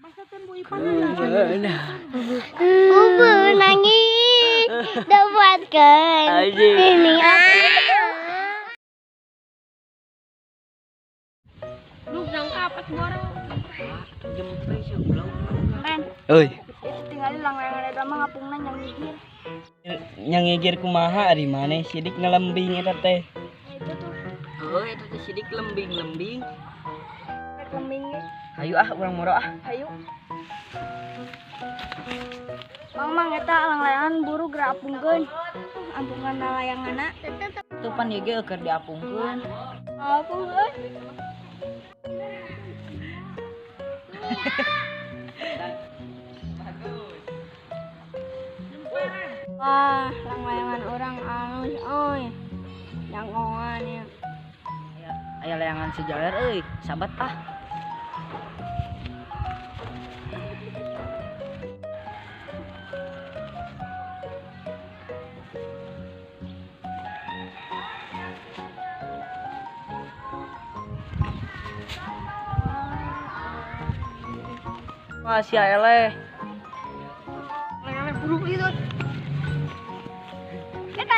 Masakan Bu Ipan lah. Bubu nangis dapatkan ini Lu jangka apa borong? Men, Oi, itu tinggal lang yang ada mah ngapungna yang ngigir. yang ngigir kumaha ari maneh sidik ngelembing eta teh. Itu tuh Oh, eta teh sidik lembing-lembing. rek lembingnya. Hayu ah urang moro ah. Hayu. Mang eta lang-layangan buru gerak apungkeun. Ampungan layanganna. Tuh pan ieu ge keur diapungkeun. Apungkeun. Wah, lang-layangan orang alus, oi. Yang ongan ya. Aya layangan sejaler euy, sabat ah. Masih eleh. Layangan buru itu. Kita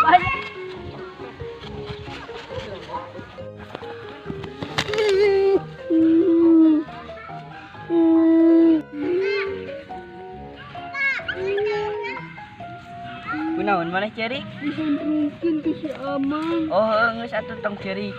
banyak. Kunaon maneh ceri? Disandrungkeun ke si Amang. Oh, geus atuh tong ceri.